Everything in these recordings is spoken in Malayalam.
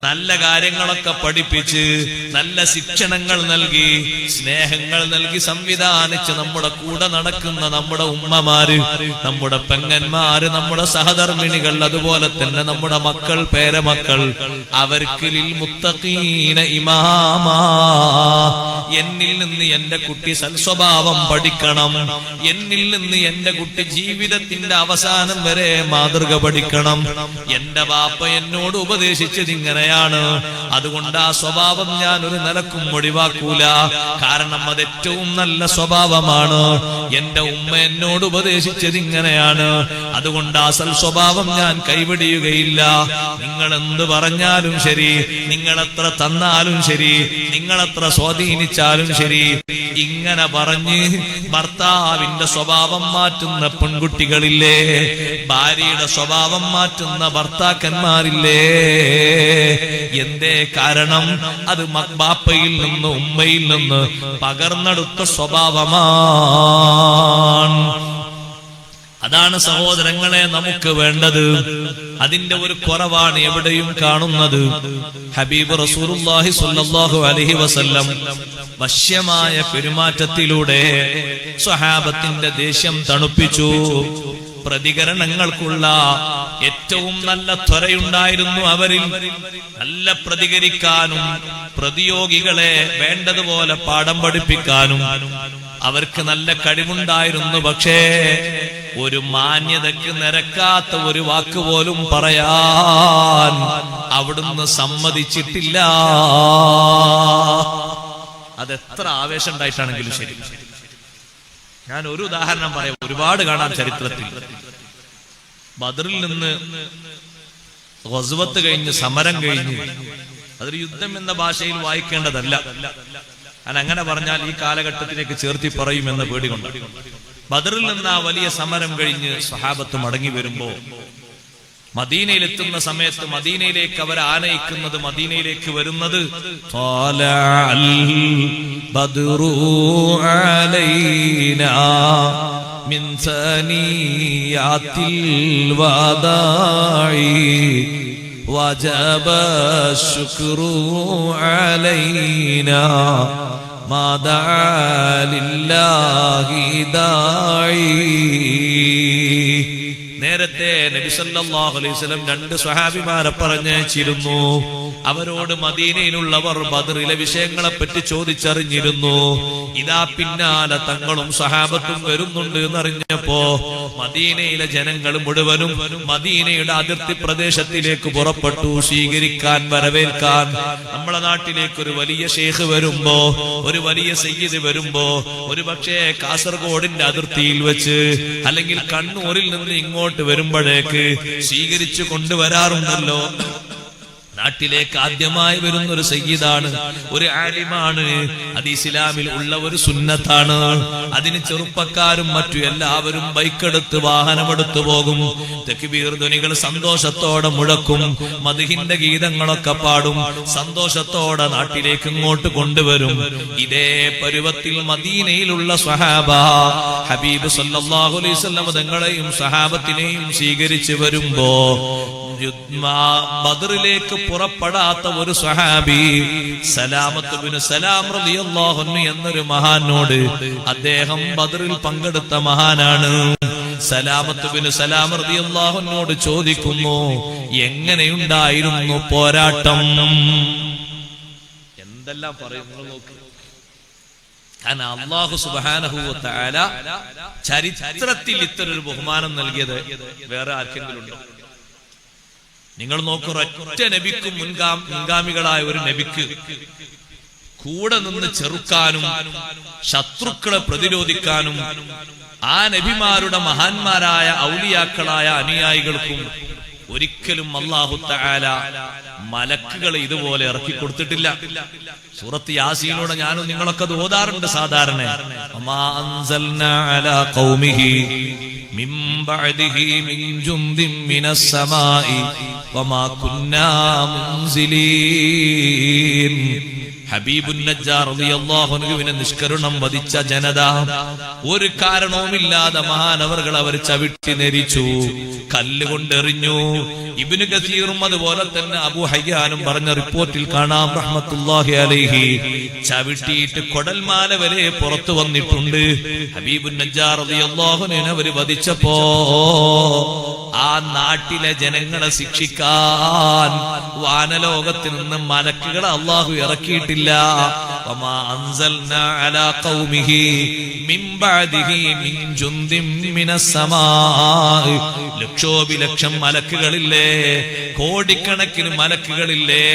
നല്ല കാര്യങ്ങളൊക്കെ പഠിപ്പിച്ച് നല്ല ശിക്ഷണങ്ങൾ നൽകി സ്നേഹങ്ങൾ നൽകി സംവിധാനിച്ച് നമ്മുടെ കൂടെ നടക്കുന്ന നമ്മുടെ ഉമ്മമാര്, നമ്മുടെ പെങ്ങന്മാര്, നമ്മുടെ സഹധർമ്മിണികൾ, അതുപോലെ തന്നെ നമ്മുടെ മക്കൾ, പേരമക്കൾ, അവർക്ക് ലിൽ മുത്തഖീന ഇമാമാ, എന്നിൽ നിന്ന് എന്റെ കുട്ടി സൽസ്വഭാവം പഠിക്കണം, എന്നിൽ നിന്ന് എന്റെ കുട്ടി ജീവിതത്തിന്റെ അവസാനം വരെ മാതൃക പഠിക്കണം. എന്റെ ബാപ്പ എന്നോട് ഉപദേശിച്ചത് ഇങ്ങനെയാണ്, അതുകൊണ്ട് ആ സ്വഭാവം ഞാൻ ഒരു നിലക്കും ഒഴിവാക്കൂല. കാരണം അത് ഏറ്റവും നല്ല സ്വഭാവമാണ്. എന്റെ ഉമ്മ എന്നോട് ഉപദേശിച്ചത് ഇങ്ങനെയാണ്, അതുകൊണ്ട് ആ സൽ സ്വഭാവം ഞാൻ കൈവിടിയുകയില്ല. നിങ്ങൾ എന്ത് പറഞ്ഞാലും ശരി, നിങ്ങളെത്ര തന്നാലും ശരി, നിങ്ങളെത്ര സ്വാധീനിച്ചാലും ശരി, ഇങ്ങനെ പറഞ്ഞ് ഭർത്താവിന്റെ സ്വഭാവം മാറ്റുന്ന പെൺകുട്ടികളില്ലേ, ഭാര്യയുടെ സ്വഭാവം മാറ്റുന്ന ഭർത്താക്കന്മാരില്ലേ? എന്തേ കാരണം? അത് ബാപ്പയിൽ നിന്ന്, ഉമ്മയിൽ നിന്ന് പകർന്നെടുത്ത സ്വഭാവമാണ്. അതാണ് സഹോദരങ്ങളെ നമുക്ക് വേണ്ടത്. അതിന്റെ ഒരു കുറവാണ് എവിടെയും കാണുന്നത്. ഹബീബ് റസൂലുള്ളാഹി സ്വല്ലല്ലാഹു അലൈഹി വസല്ലം വശ്യമായ പെരുമാറ്റത്തിലൂടെ സ്വഹാബത്തിന്റെ ദേഷ്യം തണുപ്പിച്ചു. പ്രതികരണങ്ങൾക്കുള്ള ഏറ്റവും നല്ല ത്വരയുണ്ടായിരുന്നു അവരിൽ. നല്ല പ്രതികരിക്കാനും പ്രതിയോഗികളെ വേണ്ടതുപോലെ പാഠം പഠിപ്പിക്കാനും അവർക്ക് നല്ല കഴിവുണ്ടായിരുന്നു. പക്ഷേ ഒരു മാന്യതയ്ക്ക് നിരക്കാത്ത ഒരു വാക്ക് പോലും പറയാൻ അവിടുന്ന് സമ്മതിച്ചിട്ടില്ല. അതെത്ര ആവേശം ഉണ്ടായിട്ടാണെങ്കിലും ശരി. ഞാൻ ഒരു ഉദാഹരണം പറയാം, ഒരുപാട് കാണാം ചരിത്രത്തിൽ. ബദറിൽ നിന്ന് ഗസ്വത്ത് കഴിഞ്ഞ്, സമരം കഴിഞ്ഞ്, അതൊരു യുദ്ധം എന്ന ഭാഷയിൽ വായിക്കേണ്ടതല്ല. ഞാൻ അങ്ങനെ പറഞ്ഞാൽ ഈ കാലഘട്ടത്തിലേക്ക് ചേർത്തി പറയുമെന്ന പേടികൊണ്ട്. ബദറിൽ നിന്ന് ആ വലിയ സമരം കഴിഞ്ഞ് സ്വഹാബത്ത് മടങ്ങി വരുമ്പോ മദീനയിലെത്തുന്ന സമയത്ത് മദീനയിലേക്ക് അവർ ആനയിക്കുന്നത്, മദീനയിലേക്ക് വരുന്നത് ബദ്റു അലൈനാ മിൻ സനിയാത്തിൽ വദാഇ വജബ ശുക്രു അലൈനാ മാ ദഅ ലില്ലാഹി ദാഇ. നേരത്തെ നബി സല്ലല്ലാഹു അലൈഹി വസല്ലം രണ്ട് സ്വഹാബിമാരെ പറഞ്ഞയച്ചിരുന്നു. അവരോട് മദീനയിലുള്ളവർ ബദറിലെ വിഷയങ്ങളെ പറ്റി ചോദിച്ചറിഞ്ഞിരുന്നു. ഇതാ പിന്നാലെ തങ്ങളും സ്വഹാബത്തും വരുന്നുണ്ട് എന്നറിഞ്ഞപ്പോ മദീനയിലെ ജനങ്ങൾ മുഴുവനും മദീനയുടെ അതിർത്തി പ്രദേശത്തിലേക്ക് പുറപ്പെട്ടു, സ്വീകരിക്കാൻ, വരവേൽക്കാൻ. നമ്മളെ നാട്ടിലേക്ക് ഒരു വലിയ ഷെയ്ഖ് വരുമ്പോ, ഒരു വലിയ സയ്യിദ് വരുമ്പോ, ഒരു പക്ഷേ കാസർഗോഡിന്റെ അതിർത്തിയിൽ വെച്ച് അല്ലെങ്കിൽ കണ്ണൂരിൽ നിന്ന് ഇങ്ങോട്ട് വരുമ്പോഴേക്ക് സ്വീകരിച്ചു കൊണ്ടുവരാറുണ്ടല്ലോ. നാട്ടിലേക്ക് ആദ്യമായി വരുന്ന ഒരു സയ്യിദാണ്, ഒരു ആലിമാണ്. അത് ഇസ്ലാമിൽ ഉള്ള ഒരു സുന്നത്താണ്. അതിന് ചെറുപ്പക്കാരും മറ്റു എല്ലാവരും ബൈക്കെടുത്ത്, വാഹനമെടുത്തു പോകും. തക്ബീർ ധ്വനികൾ സന്തോഷത്തോടെ മുഴക്കും, മദ്ഹിന്റെ ഗീതങ്ങളൊക്കെ പാടും, സന്തോഷത്തോടെ നാട്ടിലേക്ക് ഇങ്ങോട്ട് കൊണ്ടുവരും. ഇതേ പരുവത്തിൽ മദീനയിലുള്ള സ്വഹാബ ഹബീബ് സല്ലല്ലാഹു അലൈഹി വസല്ലം തങ്ങളെയും സ്വഹാബത്തിനെയും സ്വീകരിച്ചു വരുമ്പോ ബദറിലേക്ക് പുറപ്പെടാത്ത ഒരു സ്വഹാബി സലാമത്ത് ബിൻ സലാം റളിയല്ലാഹു അൻഹു എന്നൊരു മഹാനോട്, അദ്ദേഹം ബദറിൽ പങ്കെടുത്ത മഹാനാണ്, സലാമത്ത് ബിൻ സലാം റളിയല്ലാഹു അൻഹുവോട് ചോദിക്കുന്നു, എങ്ങനെയുണ്ടായിരുന്നു പോരാട്ടം? എന്തെല്ലാം പറയും നിങ്ങൾ നോക്ക്. കാരണം അല്ലാഹു സുബ്ഹാനഹു വ തആല ചരിത്രത്തിൽ ഇത്തരൊരു ബഹുമാനം നൽകിയത് വേറെ ആർക്കെങ്കിലും ഉണ്ടോ? നിങ്ങൾ നോക്കൂ, ഒറ്റ നബിക്കും മുൻഗാമികളായ ഒരു നബിക്ക് കൂടെ നിന്ന് ചെറുക്കാനും ശത്രുക്കളെ പ്രതിരോധിക്കാനും ആ നബിമാരുടെ മഹാന്മാരായ ഔലിയാക്കളായ അനുയായികൾക്കും ഒരിക്കലും അല്ലാഹു തആല മലക്കുകളെ ഇതുപോലെ ഇറക്കി കൊടുത്തിട്ടില്ല. സൂറത്ത് യാസീനോടെ ഞാനും നിങ്ങളൊക്കെ അത് ഓതാറുണ്ട് സാധാരണ. വമാ അൻസൽനാ അലാ ഖൗമിഹി മിൻ ബഅദിഹി മിൻ ജുംദിൻ മിനസ് സമാഇ വമാ കുന്നാ മുൻസിലീൻ ഹബീബുൻ നജ്ജാർ റളിയല്ലാഹു അൻഹുവിനെ നിഷ്കരുണം വധിച്ച ജനത ഒരു കാരണവുമില്ലാതെ മഹാനവർകൾ അവർ ചവിട്ടി നെരിച്ചു, കല്ലുകൊണ്ടെറിഞ്ഞു. ഇബ്നു കസീറും അതുപോലെ തന്നെ അബൂ ഹയ്യാനും പറഞ്ഞ റിപ്പോർട്ടിൽ കാണാം റഹ്മത്തുള്ളാഹി അലൈഹി, ചവിട്ടിയിട്ട് കൊടൽമാല വരെ പുറത്തു വന്നിട്ടുണ്ട്. ഹബീബുൻ നജ്ജാർ റളിയല്ലാഹു അൻഹു അവർ വധിച്ചപ്പോ ആ നാട്ടിലെ ജനങ്ങളെ ശിക്ഷിക്കാൻ വാനലോകത്ത് നിന്ന് മലക്കുകളെ അല്ലാഹു ഇറക്കിയിട്ടില്ല. വമാ അൻസൽനാ അലാ ഖൗമിഹി മിൻ ബഅദിഹി മിൻ ജുന്ദിൻ മിനസ് സമാ. ലക്ഷോപിലക്ഷം മലക്കുകളില്ലേ, കോടിക്കണക്കിന് മലക്കുകളില്ലേ,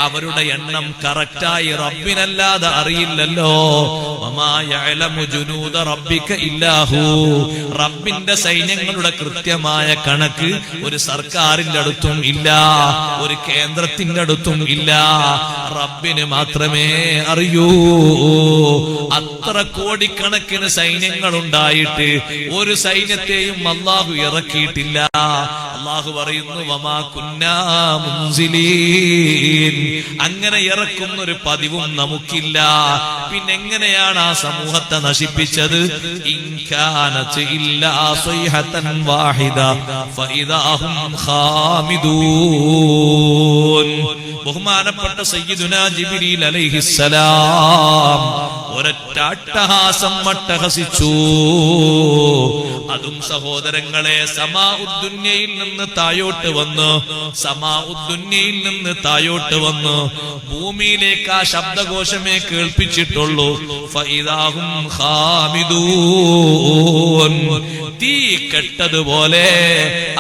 അവരുടെ എണ്ണം കറക്റ്റായി റബ്ബിനല്ലാതെ അറിയില്ലല്ലോ. വമാ യഅലമു ജുനൂദ റബ്ബിക ഇല്ലാഹു. റബ്ബിന്റെ സൈന്യങ്ങളുടെ കൃത്യമായ കണക്ക് ഒരു സർക്കാരിന്റെ അടുത്തും ഇല്ല, ഒരു കേന്ദ്രത്തിന്റെ അടുത്തും ഇല്ല, റബ്ബിന് മാത്രമേ അറിയൂ. അത്ര കോടിക്കണക്കിന് സൈന്യങ്ങൾ ഉണ്ടായിട്ട് ഒരു സൈന്യത്തെയും അല്ലാഹു ഇറക്കിയിട്ടില്ല. അല്ലാഹു പറയുന്നു വമാ കുന്നാ മുൻസിലീൻ. അങ്ങനെ ഇറക്കുന്ന ഒരു പതിവും നമുക്കില്ല. പിന്നെങ്ങനെയാണ് ആ സമൂഹത്തെ നശിപ്പിച്ചത്? ഇൻ കാനത് ഇല്ലാ സൈഹതൻ വാഹിദ ഫഇദാ ഹും ഖാമിദൂൻ. ബഹുമാനപ്പെട്ട സയ്യിദുനാ ജിബ്രീൽ അലൈഹിസ്സലാം ഒരൊറ്റ അട്ടഹാസം അട്ടഹസിച്ചു. അതും സഹോദരങ്ങളെ സമാഉദ്ദുന്യയിൽ നിന്ന് താഴോട്ട് വന്നു, സമാഉദ്ദുന്യയിൽ നിന്ന് താഴോട്ട് വന്നു ഭൂമിയിലേക്ക് ആ ശബ്ദഘോഷമേ കേൾപ്പിച്ചിട്ടുള്ളൂ. ഫഇദാഹും ഖാമിദൂൻ. തീ കെട്ടതുപോലെ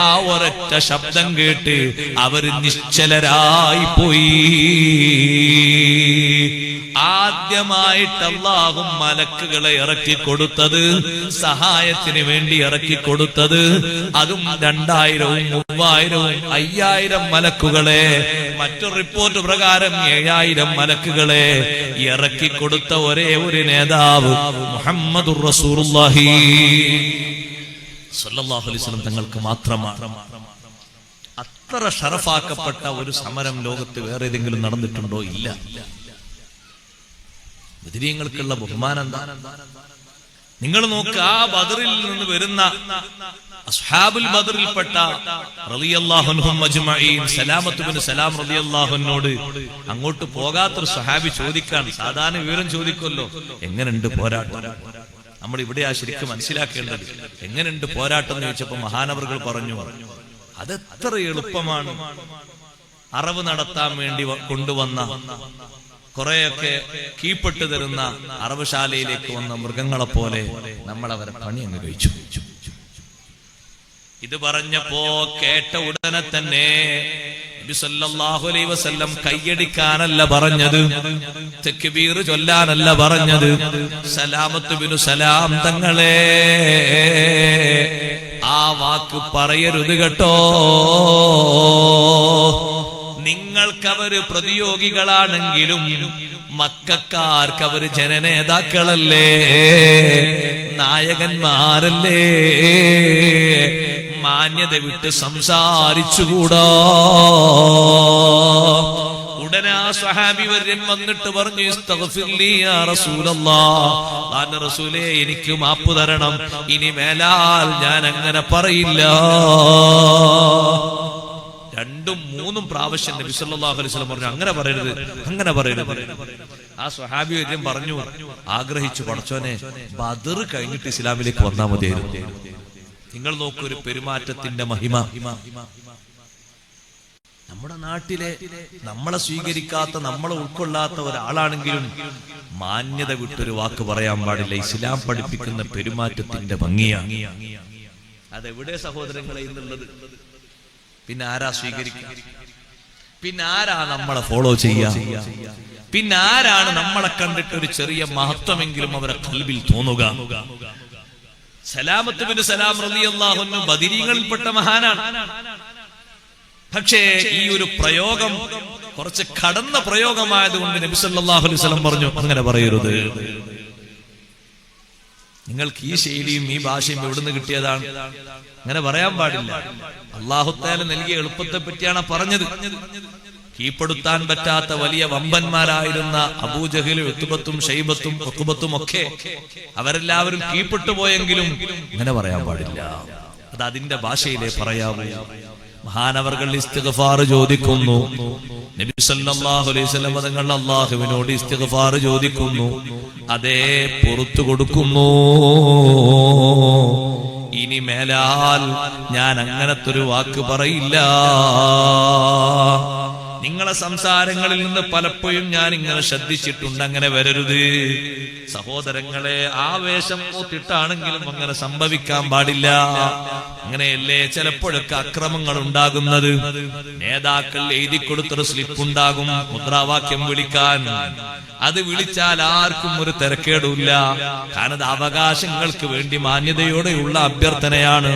ആ ഒരൊറ്റ ശബ്ദം കേട്ട് അവർ നിശ്ചലരായി പോയി. ആദ്യമായിട്ട് അല്ലാഹു മലക്കുകളെ ഇറക്കി കൊടുത്തത്, സഹായത്തിന് വേണ്ടി ഇറക്കി കൊടുത്തത്, അതും 2000, 3000, 5000 മലക്കുകളെ, മറ്റൊരു റിപ്പോർട്ട് പ്രകാരം 7000 മലക്കുകളെ ഇറക്കി കൊടുത്ത ഒരേ ഒരു നേതാവ് മുഹമ്മദുർ റസൂലുള്ളാഹി സ്വല്ലല്ലാഹു അലൈഹി വസല്ലം തങ്ങൾക്ക് മാത്രമാണ്. അത്ര ഷറഫാക്കപ്പെട്ട ഒരു സമരം ലോകത്ത് വേറെ ഏതെങ്കിലും നടന്നിട്ടുണ്ടോ? ഇല്ല. ബദരീങ്ങൾക്കുള്ള ബഹുമാനം എന്താ? നിങ്ങൾ നോക്ക്, ആ ബദറിൽ നിന്ന് വരുന്ന അസ്ഹാബുൽ ബദറിൽപ്പെട്ട റളിയല്ലാഹു അൻഹും അജ്മഈൻ സലാമത്ത് ബിൻ സലാം റളിയല്ലാഹു അൻഹുനോട് അങ്ങോട്ട് പോകാത്തൊരു സഹാബി ചോദിക്കാൻ, സാധാരണ വിവരം ചോദിക്കുമല്ലോ, എങ്ങനെയുണ്ട് പോരാട്ടം? നമ്മൾ ഇവിടെയാ ശരിക്കും മനസ്സിലാക്കേണ്ടത്. എങ്ങനെയുണ്ട് പോരാട്ടം എന്ന് ചോദിച്ചപ്പോ മഹാനവറുകൾ പറഞ്ഞു, അതെത്ര എളുപ്പമാണ്. അറവ് നടത്താൻ വേണ്ടി കൊണ്ടുവന്ന കുറെയൊക്കെ കീപ്പെട്ട് തരുന്ന അറവുശാലയിലേക്ക് വന്ന മൃഗങ്ങളെ പോലെ നമ്മൾ അവരെ പണി അങ്ങ് കഴിച്ചു. ഇത് പറഞ്ഞപ്പോ കേട്ട ഉടനെ തന്നെ നബി സല്ലല്ലാഹു അലൈഹി വസല്ലം കയ്യടിക്കാനല്ല പറഞ്ഞത്, തക്ബീർ ചൊല്ലാനല്ല പറഞ്ഞത്. സലാമത്ത് ബിനു സലാം തങ്ങളെ ആ വാക്ക് പറയരുത് കേട്ടോ. നിങ്ങൾക്കവര് പ്രതിയോഗികളാണെങ്കിലും മക്കക്കാർക്കവര് ജനനേതാക്കളല്ലേ, നായകന്മാരല്ലേ. മാന്യത വിട്ട് സംസാരിച്ചുകൂടാ. ഉടനെ ആ സ്വഹാബി വര്യൻ വന്നിട്ട് പറഞ്ഞു, ഇസ്തഗ്ഫിർലി യാ റസൂലല്ലാഹ്, റസൂലേ എനിക്ക് മാപ്പ് തരണം, ഇനി മേലാൽ ഞാൻ അങ്ങനെ പറയില്ല. 2, 3 പ്രാവശ്യം നബി സല്ലല്ലാഹു അലൈഹി വസല്ലം പറഞ്ഞു, അങ്ങനെ പറയരുത്, അങ്ങനെ പറയരുത്. ആ സ്വഹാബി വര്യൻ പറഞ്ഞു, ആഗ്രഹിച്ചു, പടച്ചോനെ ബദർ കഴിഞ്ഞിട്ട് ഇസ്ലാമിലേക്ക് വന്നാൽ മതിയായിരുന്നു. നിങ്ങൾ നോക്കൂ ഒരു പെരുമാറ്റത്തിന്റെ മഹിമ. നമ്മുടെ നാട്ടിലെ നമ്മളെ സ്വീകരിക്കാത്ത, നമ്മളെ ഉൾക്കൊള്ളാത്ത ഒരാളാണെങ്കിലും മാന്യത വിട്ടൊരു വാക്ക് പറയാൻ പാടില്ല. ഇസ്ലാം പഠിപ്പിക്കുന്ന പെരുമാറ്റത്തിന്റെ ഭംഗിയാണ്. അതെവിടെ സഹോദരങ്ങളെ എന്നുള്ളത്? പിന്നെ ആരാ സ്വീകരിക്കുക? പിന്നെ ആരാ നമ്മളെ ഫോളോ ചെയ്യുക? പിന്നെ ആരാണ് നമ്മളെ കണ്ടിട്ട് ഒരു ചെറിയ മഹത്വമെങ്കിലും അവരെ ഖൽബിൽ തോന്നുക? സലാമത്ത് ബിൻ സലാം റളിയല്ലാഹു അൻഹു ബദരീങ്ങളിൽപ്പെട്ട മഹാനാണ്. പക്ഷേ ഈ ഒരു പ്രയോഗം കുറച്ച് കടന്ന പ്രയോഗമായതുകൊണ്ട് നബി സല്ലല്ലാഹു അലൈഹി വസല്ലം പറഞ്ഞു, അങ്ങനെ പറയരുത്. നിങ്ങൾക്ക് ഈ ശൈലിയും ഈ ഭാഷയും എവിടുന്ന് കിട്ടിയതാണ്? അങ്ങനെ പറയാൻ പാടില്ല. അല്ലാഹു തആല നൽകിയ എളുപ്പത്തെ പറ്റിയാണ് പറഞ്ഞത്. കീഴ്പ്പെടുത്താൻ പറ്റാത്ത വലിയ വമ്പന്മാരായിരുന്ന അബൂജഹലും ഉത്ബത്തും ഷൈബത്തും ഉഖ്ബത്തും ഒക്കെ അവരെല്ലാവരും കീഴ്പ്പെട്ടു പോയെങ്കിലും ഇങ്ങനെ പറയാൻ പാടില്ല. അത് അതിന്റെ ഭാഷയിലേ പറയാവൂ. മഹാനവർകൾ ഇസ്തിഗ്ഫാർ ചോദിക്കുന്നു. നബി സല്ലല്ലാഹു അലൈഹി വസല്ലം തങ്ങൾ അല്ലാഹുവിനോട് ഇസ്തിഗ്ഫാർ ചോദിക്കുന്നു. അതേ പുറത്തു കൊടുക്കുന്നു. ഇനി മേലാൽ ഞാൻ അങ്ങനത്തൊരു വാക്ക് പറയില്ല. നിങ്ങളെ സംസാരങ്ങളിൽ നിന്ന് പലപ്പോഴും ഞാൻ ഇങ്ങനെ ശ്രദ്ധിച്ചിട്ടുണ്ട്, അങ്ങനെ വരരുത്. സഹോദരങ്ങളെ, ആവേശം മൂത്തിട്ടാണെങ്കിലും അങ്ങനെ സംഭവിക്കാൻ പാടില്ല. അങ്ങനെയല്ലേ ചിലപ്പോഴൊക്കെ അക്രമങ്ങൾ ഉണ്ടാകുന്നത്. നേതാക്കൾ എഴുതി കൊടുത്തൊരു സ്ലിപ്പ് ഉണ്ടാകും, മുദ്രാവാക്യം വിളിക്കാൻ. അത് വിളിച്ചാൽ ആർക്കും ഒരു തിരക്കേടില്ല. കാരണം അത് അവകാശങ്ങൾക്ക് വേണ്ടി മാന്യതയോടെയുള്ള അഭ്യർത്ഥനയാണ്.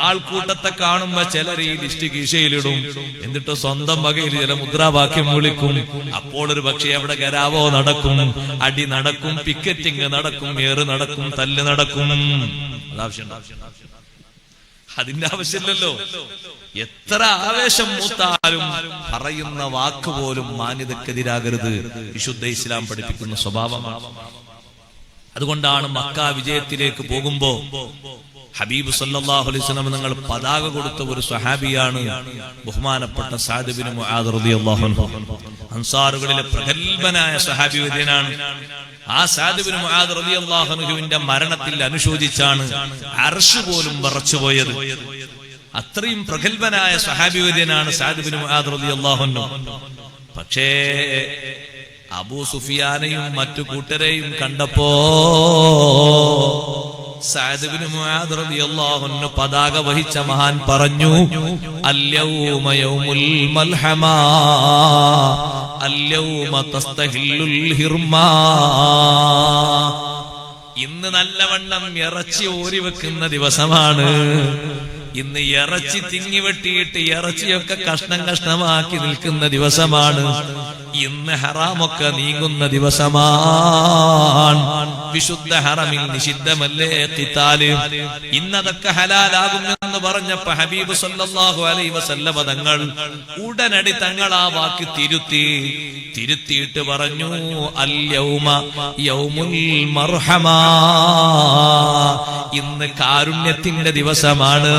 ആൾക്കൂട്ടത്തെ കാണുമ്പോ ചിലർ ഈ ലിസ്റ്റ് കീശയിലിടും, എന്നിട്ട് സ്വന്തം വകയിൽ ചില മുദ്രാവാക്യം വിളിക്കും. അപ്പോൾ ഒരു പക്ഷേ അവിടെ ഗരാവോ നടക്കും, അടി നടക്കും, പിക്കറ്റിംഗ് നടക്കും, ഏറ് നടക്കും, തല്ല് നടക്കും. അതിന്റെ ആവശ്യമില്ലല്ലോ. എത്ര ആവേശം മൂത്താലും പറയുന്ന വാക്ക് പോലും മാന്യതക്കെതിരാകരുത്. വിശുദ്ധ ഇസ്ലാം പഠിപ്പിക്കുന്ന സ്വഭാവമാണ്. അതുകൊണ്ടാണ് മക്ക വിജയത്തിലേക്ക് പോകുമ്പോ ഹബീബ് സല്ലല്ലാഹു അലൈഹി വസല്ലം നിങ്ങൾ പതാക കൊടുത്ത ഒരു സ്വഹാബിയാണ് ബഹുമാനപ്പെട്ട സഅദ് ഇബ്നു മുആദ് റളിയല്ലാഹു അൻഹു. അൻസാറുകളിലെ പ്രഗൽഭനായ സ്വഹാബി വര്യനാണ്. ആ സഅദ് ഇബ്നു മുആദ് റളിയല്ലാഹു അൻഹുവിന്റെ മരണത്തിൽ അനുശോചിച്ചാണ് അർശ് പോലും വിറച്ചുപോയത്. അത്രയും പ്രഗൽഭനായ സ്വഹാബി വര്യനാണ് സഅദ് ഇബ്നു മുആദ് റളിയല്ലാഹു അൻഹു. പക്ഷേ അബൂ സുഫിയാനെയും മറ്റു കൂട്ടരെയും കണ്ടപ്പോ സഅദ് ഇബ്നു മുആദ് റളിയല്ലാഹു അൻഹു പതാക വഹിച്ച മഹാൻ പറഞ്ഞു, അൽയൗമ യൗമുൽ മൽഹമാ അൽയൗമ തസ്തഹില്ലുൽ ഹിർമാ. ഇന്ന് നല്ലവണ്ണം ഇറച്ചി ഓരി വെക്കുന്ന ദിവസമാണ്. ഇന്ന് ഇറച്ചി തിങ്ങി വെട്ടിയിട്ട് ഇറച്ചിയൊക്കെ കഷ്ണം കഷ്ണമാക്കി നിൽക്കുന്ന ദിവസമാണ്. ഇന്ന് ഹറാമൊക്കെ നീങ്ങുന്ന ദിവസമാണ്. വിശുദ്ധ ഹറമിൽ നിഷിദ്ധമല്ലേ ഖിതാല്. ഇന്നതൊക്കെ ഹലാലാകുമെന്ന് പറഞ്ഞപ്പോ ഹബീബ് സല്ലല്ലാഹു അലൈഹി വസല്ലം തങ്ങൾ ഉടനടി തങ്ങൾ ആ വാക്ക് തിരുത്തിയിട്ട് പറഞ്ഞു, അൽ യൗമ യൗമുൽ മർഹമാ. ഇന്ന് കാരുണ്യത്തിന്റെ ദിവസമാണ്,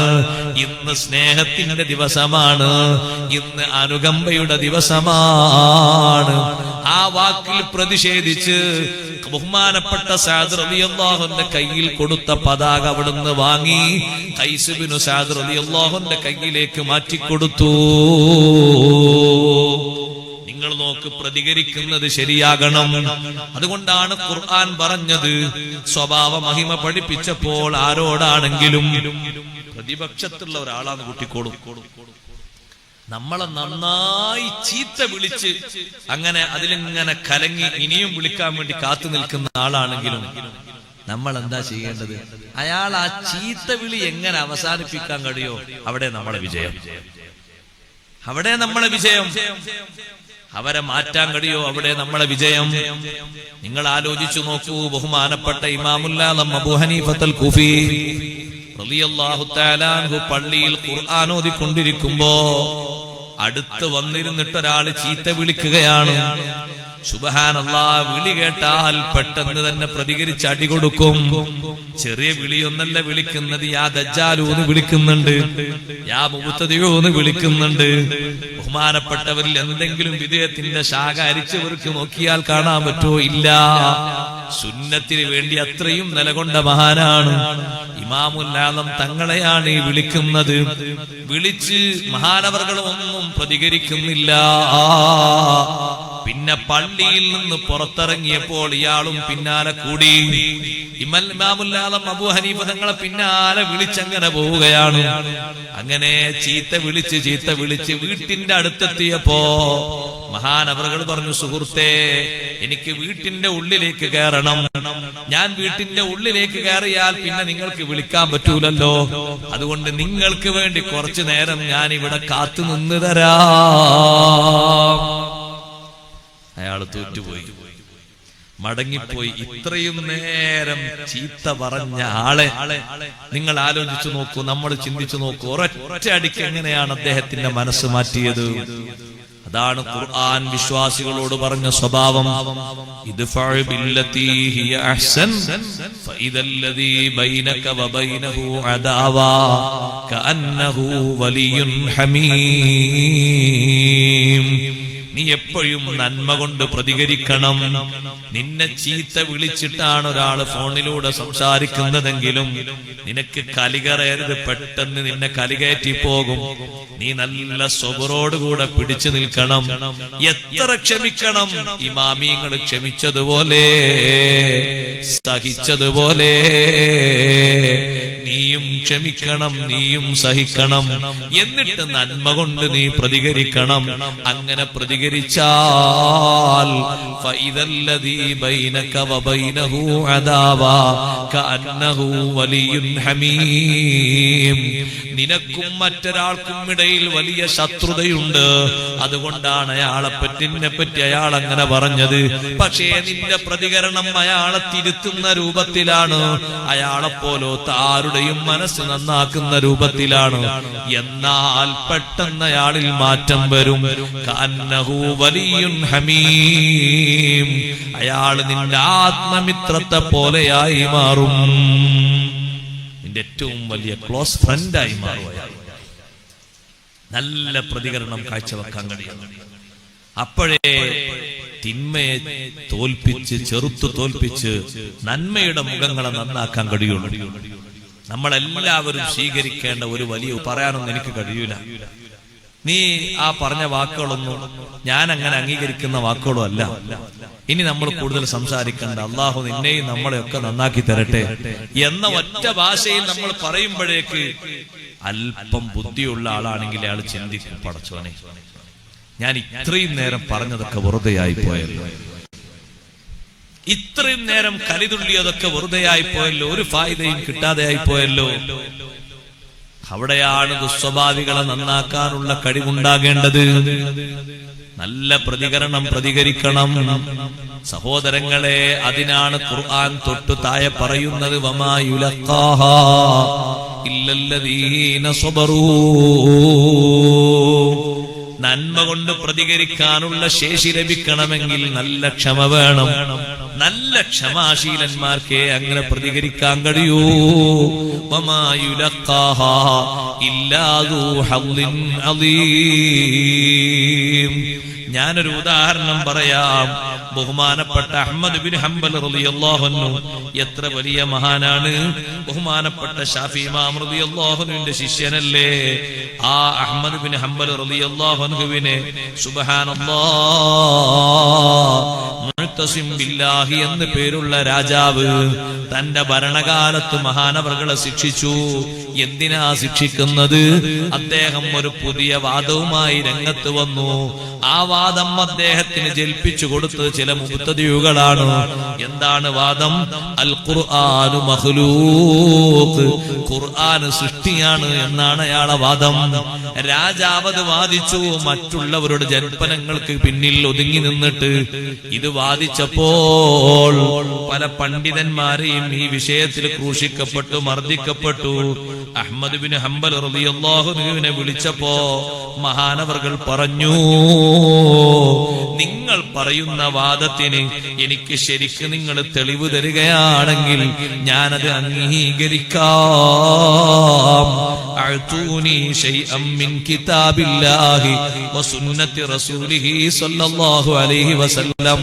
ഇന്ന് സ്നേഹത്തിന്റെ ദിവസമാണ്, ഇന്ന് അനുകമ്പയുടെ ദിവസമാണ്. ആ വാക്കിൽ പ്രതിഷേധിച്ച് ബഹുമാനപ്പെട്ട സഅദ് റളിയല്ലാഹു അൻഹുവിന്റെ കയ്യിൽ കൊടുത്ത പതാക അവിടുന്ന് വാങ്ങി ഖൈസ് ഇബ്നു സഅദ് റളിയല്ലാഹു അൻഹുവിന്റെ കയ്യിലേക്ക് മാറ്റിക്കൊടുത്തു. നിങ്ങൾ നോക്ക്, പ്രതികരിക്കുന്നത് ശരിയാകണം. അതുകൊണ്ടാണ് ഖുർആൻ പറഞ്ഞത്, സ്വഭാവ മഹിമ പഠിപ്പിച്ചപ്പോൾ ആരോടാണെങ്കിലും പ്രതിപക്ഷത്തുള്ള ഒരാളാണ് കുട്ടിക്കോളും. നമ്മളെ നന്നായി ചീത്ത വിളിച്ച് അങ്ങനെ അതിലിങ്ങനെ കലങ്ങി ഇനിയും വിളിക്കാൻ വേണ്ടി കാത്തു നിൽക്കുന്ന ആളാണെങ്കിലും നമ്മൾ എന്താ ചെയ്യേണ്ടത്? അയാൾ ആ ചീത്ത വിളി എങ്ങനെ അവസാനിപ്പിക്കാൻ കഴിയോ അവിടെ നമ്മളെ വിജയം. അവിടെ നമ്മളെ വിജയം. അവരെ മാറ്റാൻ കഴിയോ അവിടെ നമ്മളെ വിജയം. നിങ്ങൾ ആലോചിച്ചു നോക്കൂ. ബഹുമാനപ്പെട്ട ഇമാമുൽ ആലം അബൂ ഹനീഫത്തുൽ കൂഫി റളിയല്ലാഹു തആല അൻഹു പള്ളിയിൽ ഖുർആൻ ഓതിക്കൊണ്ടിരിക്കുമ്പോ അടുത്ത് വന്നിരുന്നിട്ട് ഒരാൾ ചീത്ത വിളിക്കുകയാണ്. സുബ്ഹാനല്ലാഹ്, വിളി കേട്ടാൽ പെട്ടെന്ന് തന്നെ പ്രതികരിച്ച് അടി കൊടുക്കും. ചെറിയ വിളിയൊന്നല്ല വിളിക്കുന്നത്, യാ ദജ്ജാലൂന്ന് വിളിക്കുന്നുണ്ട്, യാ മുബ്തദിഊന്ന് വിളിക്കുന്നുണ്ട്. ബഹുമാനപ്പെട്ടവരിൽ എന്തെങ്കിലും വിദേഹത്തിന്റെ ശാഖ അരിച്ചവർക്ക് നോക്കിയാൽ കാണാൻ പറ്റുമോ? ഇല്ല. സുന്നത്തിന് വേണ്ടി അത്രയും നിലകൊണ്ട മഹാനാണ് ഇമാമുൽ ആലം തങ്ങളെയാണ് ഈ വിളിക്കുന്നത്. വിളിച്ച് മഹാനവർകൾ ഒന്നും പ്രതികരിക്കുന്നില്ല. പിന്നെ പള്ളിയിൽ നിന്ന് പുറത്തിറങ്ങിയപ്പോൾ ഇയാളും പിന്നാലെ കൂടി. ഇമാമുൽ ആലം അബൂ ഹനീഫ തങ്ങളെ പിന്നാലെ വിളിച്ചങ്ങനെ പോവുകയാണ്. അങ്ങനെ ചീത്ത വിളിച്ച് വീട്ടിന്റെ അടുത്തെത്തിയപ്പോ മഹാനവറുകൾ പറഞ്ഞു, സുഹൃത്തേ, എനിക്ക് വീട്ടിന്റെ ഉള്ളിലേക്ക് കയറണം. ഞാൻ വീട്ടിന്റെ ഉള്ളിലേക്ക് കയറിയാൽ പിന്നെ നിങ്ങൾക്ക് വിളിക്കാൻ പറ്റൂലല്ലോ. അതുകൊണ്ട് നിങ്ങൾക്ക് വേണ്ടി കുറച്ചു നേരം ഞാൻ ഇവിടെ കാത്തു നിന്ന് തരാം. അയാൾ തോറ്റുപോയി, മടങ്ങിപ്പോയി. ഇത്രയും നേരം ചീത്ത പറഞ്ഞ ആളെ നിങ്ങൾ ആലോചിച്ചു നോക്കൂ, നമ്മൾ ചിന്തിച്ചു നോക്കൂ. ഒരൊറ്റ അടിക്ക് എങ്ങനെയാണ് അദ്ദേഹത്തിന്റെ മനസ്സ് മാറ്റിയത്? അതാണ് ഖുർആൻ വിശ്വാസികളോട് പറഞ്ഞ സ്വഭാവം. ഇദ്ഫഅ ബില്ലതി ഹിയ അഹ്സൻ ഫഇദല്ലദീ ബൈനക വബൈനഹു അദാവ കഅന്നഹു വലിയ്യുൻ ഹമീം. നീ എപ്പോഴും നന്മ കൊണ്ട് പ്രതികരിക്കണം. നിന്നെ ചീത്ത വിളിച്ചിട്ടാണ് ഒരാൾ ഫോണിലൂടെ സംസാരിക്കുന്നതെങ്കിലും നിനക്ക് കലികറയരുത്, പെട്ടെന്ന് നിന്നെ കലികയറ്റി പോകും. നീ നല്ല സ്വബറോടുകൂടെ പിടിച്ചു നിൽക്കണം. എത്ര ക്ഷമിക്കണം? ഇമാമിയങ്ങൾ ക്ഷമിച്ചതുപോലെ, സഹിച്ചതുപോലെ നീയും ക്ഷമിക്കണം, നീയും സഹിക്കണം. എന്നിട്ട് നന്മ കൊണ്ട് നീ പ്രതികരിക്കണം. അങ്ങനെ പ്രതികരിച്ചാൽ ഫഇദല്ലദീ ബൈനക വബൈനഹു അദാവ കഅന്നഹു വലിയ്യുൻ ഹമീം. നിനക്കും മറ്റൊരാൾക്കും ഇടയിൽ വലിയ ശത്രുതയുണ്ട്. അതുകൊണ്ടാണ് നിന്നെപ്പറ്റി അയാൾ അങ്ങനെ പറഞ്ഞത്. പക്ഷേ നിന്റെ പ്രതികരണം അയാളെ തിരുത്തുന്ന രൂപത്തിലാണ്, അയാളെപ്പോലത്തെ ആരുടെയും മനസ്സ് നന്നാക്കുന്ന രൂപത്തിലാണ്. എന്നാൽ പെട്ടെന്ന് അയാളിൽ മാറ്റം വരും. കഅന്നഹു വലിയ്യുൻ ഹമീം. അയാൾ നിന്റെ ആത്മമിത്രത്തെ പോലെയായി മാറും. നിന്റെ ഏറ്റവും വലിയ ക്ലോസ് ഫ്രണ്ടായി മാറും. നല്ല പ്രതികരണം കാഴ്ചവെക്കാൻ കഴിയും. അപ്പോഴേ തിന്മയെ തോൽപ്പിച്ച്, ചെറുത്തു തോൽപ്പിച്ച് നന്മയുടെ മുഖങ്ങളെ നന്നാക്കാൻ കഴിയുള്ളൂ. നമ്മളെല്ലാവരും സ്വീകരിക്കേണ്ട ഒരു വലിയ, പറയാനൊന്നും എനിക്ക് കഴിയൂല, നീ ആ പറഞ്ഞ വാക്കുകളൊന്നും ഞാൻ അങ്ങനെ അംഗീകരിക്കുന്ന വാക്കുകളും അല്ല. ഇനി നമ്മൾ കൂടുതൽ സംസാരിക്കേണ്ട, അള്ളാഹു നിന്നെയും നമ്മളെയൊക്കെ നന്നാക്കി തരട്ടെ എന്ന ഒറ്റ ഭാഷയിൽ നമ്മൾ പറയുമ്പോഴേക്ക് അല്പം ബുദ്ധിയുള്ള ആളാണെങ്കിൽ അയാൾ ചിന്തിക്കും, പടച്ചോനെ ഞാൻ ഇത്രയും നേരം പറഞ്ഞതൊക്കെ വെറുതെയായി പോയല്ലോ, ഇത്രയും നേരം കലിതുള്ളിയതൊക്കെ വെറുതെയായി പോയല്ലോ, ഒരു ഫായിദയും കിട്ടാതെയായി പോയല്ലോ. അവിടെയാണ് ദുസ്വഭാവികളെ നന്നാക്കാനുള്ള കഴിവുണ്ടാകേണ്ടത്. നല്ല പ്രതികരണം പ്രതികരിക്കണം സഹോദരങ്ങളെ. അതിനാണ് ഖുർആൻ തൊട്ടു താഴെ പറയുന്നത്, വമാ യുലഖാഹാ ഇല്ലല്ലദീന സബറൂ. നന്മ കൊണ്ട് പ്രതികരിക്കാനുള്ള ശേഷി ലഭിക്കണമെങ്കിൽ നല്ല ക്ഷമ വേണം. നല്ല ക്ഷമാശീലന്മാർക്കേ അങ്ങനെ പ്രതികരിക്കാൻ കഴിയൂ. വമാ യുലഖാഹാ ഇല്ലാ ദൂ ഹദ്ദിൻ അദീം. ഞാനൊരു ഉദാഹരണം പറയാം. ബഹുമാനപ്പെട്ട അഹ്മദ് ബിൻ ഹംബൽ റളിയല്ലാഹു അൻഹു എത്ര വലിയ മഹാനാണ്. ബഹുമാനപ്പെട്ട ശാഫി ഇമാം റളിയല്ലാഹു അൻഹുവിന്റെ ശിഷ്യനല്ലേ. ആ അഹ്മദ് ബിൻ ഹംബൽ റളിയല്ലാഹു അൻഹുവിനെ സുബ്ഹാനല്ലാഹ് മുഅ്തസിം ബില്ലാഹി എന്ന് പേരുള്ള രാജാവ് തന്റെ ഭരണകാലത്ത് മഹാനവറുകളെ ശിക്ഷിച്ചു. എന്തിനാ ശിക്ഷിക്കുന്നത്? അദ്ദേഹം ഒരു പുതിയ വാദവുമായി രംഗത്ത് വന്നു. ആ വാദം അദ്ദേഹത്തിന് ജൽപ്പിച്ചു കൊടുത്തത് ചില മുബ്തദിഉകളാണ്. എന്താണ് വാദം? അൽ ഖുർആനു മഖ്ലൂഖ്, ഖുർആൻ സൃഷ്ടിയാണ് എന്നാണ് അയാളെ വാദം. രാജാവത് വാദിച്ചു. മറ്റുള്ളവരുടെ ജൽപ്പനങ്ങൾക്ക് പിന്നിൽ ഒതുങ്ങി നിന്നിട്ട് ഇത് വാദിച്ചപ്പോൾ പല പണ്ഡിതന്മാരെയും ഈ വിഷയത്തിൽ ക്രൂശിക്കപ്പെട്ടു, മർദ്ദിക്കപ്പെട്ടു. അഹ്മദ് ബിൻ ഹംബൽ റളിയല്ലാഹു അൻഹുവിനെ വിളിച്ചപ്പോ മഹാനവർകൾ പറഞ്ഞു, നിങ്ങൾ പറയുന്ന വാദത്തിന് എനിക്ക് ശരിക്ക് നിങ്ങൾ തെളിവ് തരികയാണെങ്കിൽ ഞാനത് അംഗീകരിക്കാം. അഅ്തൂനി ശൈഅൻ മിൻ കിതാബില്ലാഹി വസുന്നത്തി റസൂലിഹി സ്വല്ലല്ലാഹു അലൈഹി വസല്ലം.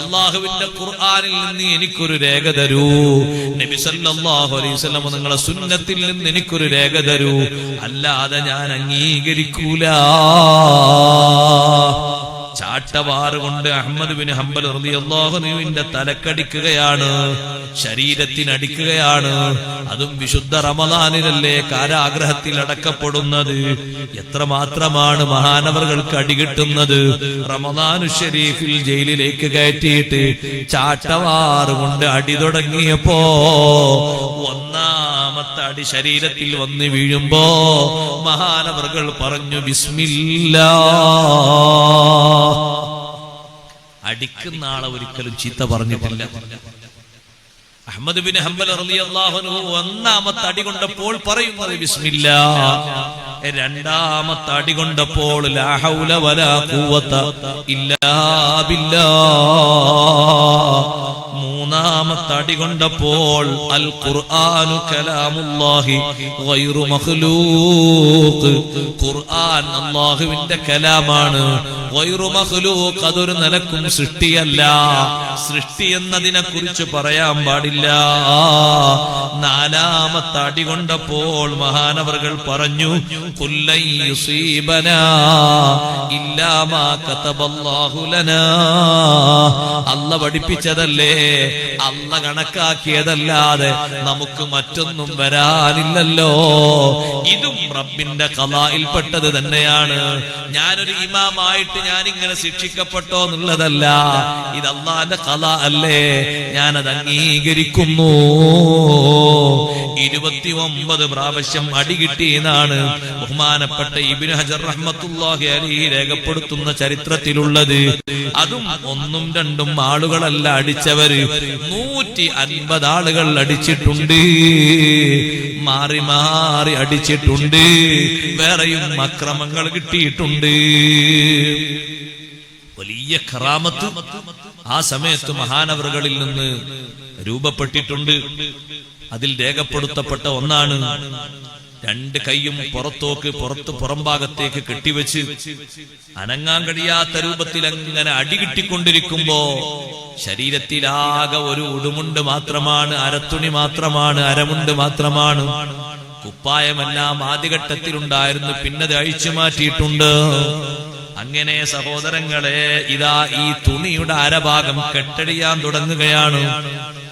അല്ലാഹുവിന്റെ ഖുർആനിൽ നിന്ന് എനിക്കൊരു രേഖ തരൂ. നബി സല്ലല്ലാഹു അലൈഹി വസല്ലം നിങ്ങളുടെ സുന്നത്തിൽ നിന്ന് എനിക്കൊരു രേഖ തരൂ, അല്ലാതെ ഞാൻ അംഗീകരിക്കൂല. ചാട്ടവാറുകൊണ്ട് അഹ്മദ് ബിൻ ഹംബൽ റളിയല്ലാഹു അൻഹുവിന്റെ തലക്കടിക്കുകയാണ്, ശരീരത്തിനടിക്കുകയാണ്. അതും വിശുദ്ധ റമദാനിലല്ലേ കാരാഗ്രഹത്തിൽ അടക്കപ്പെടുന്നത്. എത്രമാത്രമാണ് മഹാനവറുകൾക്ക് അടികിട്ടുന്നത്. റമദാനു ശരീഫിൽ ജയിലിലേക്ക് കയറ്റിയിട്ട് ചാട്ടവാറുകൊണ്ട് അടി തുടങ്ങിയപ്പോ ഒന്നാമത്തെ അടി ശരീരത്തിൽ വന്ന് വീഴുമ്പോ മഹാനവറുകൾ പറഞ്ഞു, ബിസ്മില്ലാഹ്. അടിക്കുന്ന ആളെ ഒരിക്കലും ചീത്ത പറഞ്ഞിട്ടില്ല. അഹ്മദ് ബിൻ ഹംബൽ റളിയല്ലാഹു അൻഹു ഒന്നാമത്തെ അടി കൊണ്ടപ്പോൾ പറയുന്നത് ബിസ്മില്ലാഹ്. രണ്ടാമത്തെ അടി കൊണ്ടപ്പോൾ ലാ ഹൗല വലാ ഖുവത ഇല്ലാ ബില്ലാഹ്. മൂന്നാമത്തെ അടി കൊണ്ടപ്പോൾ അൽ ഖുർആനു കലാമുല്ലാഹി ഗൈറു മഖ്ലൂഖ്. ഖുർആൻ അല്ലാഹുവിന്റെ കലാമാണ്. ഗൈറു മഖ്ലൂഖ്, അതൊരു നിലക്കും സൃഷ്ടിയല്ല. സൃഷ്ടി എന്നതിനെ കുറിച്ച് പറയാൻ പാടില്ല. നാലാമത്തെ അടി കൊണ്ടപ്പോൾ മഹാനവറുകൾ പറഞ്ഞു ഖുല്ലൻ യുസീബനാ ഇല്ലാ മാ കതബല്ലാഹു ലനാ. അല്ലാഹു പഠിപ്പിച്ചതല്ലേ, അല്ലാഹു കണക്കാക്കിയതല്ലാതെ നമുക്ക് മറ്റൊന്നും വരാനില്ലല്ലോ. ഇതും റബ്ബിന്റെ ഖളായിൽപ്പെട്ടത് തന്നെയാണ്. ഞാനൊരു ഇമാമായിട്ട് ഞാനിങ്ങനെ ശിക്ഷിക്കപ്പെട്ടോ എന്നുള്ളതല്ല, ഇത് അല്ലാഹുവിന്റെ ഖളാ അല്ലേ, ഞാനത് അംഗീകരിക്കുന്നു. 29 പ്രാവശ്യം അടി കിട്ടിയെന്നാണ് ബഹുമാനപ്പെട്ട ഇബ്നു ഹജർ റഹ്മത്തുള്ളാഹി അലൈഹി രേഖപ്പെടുത്തുന്ന ചരിത്രത്തിലുള്ളത്. അതും ഒന്നും രണ്ടും ആളുകളല്ല അടിച്ചവര്, 150 ആളുകൾ അടിച്ചിട്ടുണ്ട്. മാറി മാറി അടിച്ചിട്ടുണ്ട്. വേറെയും അക്രമങ്ങൾ കിട്ടിയിട്ടുണ്ട്. വലിയ കറാമത്ത് ആ സമയത്ത് മഹാനവറുകളിൽ നിന്ന് രൂപപ്പെട്ടിട്ടുണ്ട്. അതിൽ രേഖപ്പെടുത്തപ്പെട്ട ഒന്നാണ്, 2 കൈയും പുറംഭാഗത്തേക്ക് കെട്ടിവെച്ച് അനങ്ങാൻ കഴിയാത്ത രൂപത്തിൽ അങ്ങനെ അടികിട്ടിക്കൊണ്ടിരിക്കുമ്പോ ശരീരത്തിലാകെ ഒരു ഉടുമുണ്ട് മാത്രമാണ്, അരത്തുണി മാത്രമാണ്, അരമുണ്ട് മാത്രമാണ്. കുപ്പായമെല്ലാം ആദ്യഘട്ടത്തിലുണ്ടായിരുന്നു, പിന്നത് അഴിച്ചു മാറ്റിയിട്ടുണ്ട്. അങ്ങനെ സഹോദരങ്ങളെ, ഇതാ ഈ തുണിയുടെ അരഭാഗം കെട്ടടിയാൻ തുടങ്ങുകയാണ്.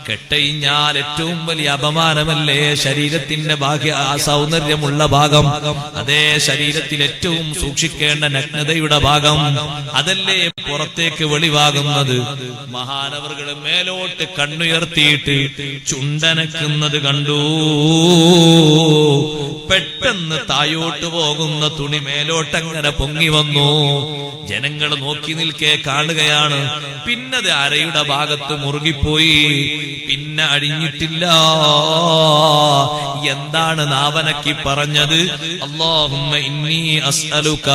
കെട്ടയിഞ്ഞാൽ ഏറ്റവും വലിയ അപമാനമല്ലേ ശരീരത്തിന്റെ സൗന്ദര്യമുള്ള ഭാഗം, അതേ ശരീരത്തിൽ ഏറ്റവും സൂക്ഷിക്കേണ്ട നഗ്നതയുടെ ഭാഗം, അതല്ലേ പുറത്തേക്ക് വെളിവാകുന്നത്. മഹാനവറുകൾ മേലോട്ട് കണ്ണുയർത്തിയിട്ട് ചുണ്ടനക്കുന്നത് കണ്ടു. പെട്ടെന്ന് തായോട്ട് പോകുന്ന തുണി മേലോട്ടങ്ങനെ പൊങ്ങി വന്നു. ജനങ്ങൾ നോക്കി നിൽക്കെ കാണുകയാണ്. പിന്നത് അരയുടെ ഭാഗത്ത് മുറുകിപ്പോയി, പിന്നെ അഴിഞ്ഞിട്ടില്ല. എന്താണ് നാവനക്കി പറഞ്ഞത്? അല്ലാഹുമ്മ ഇന്നി അസ്അലുക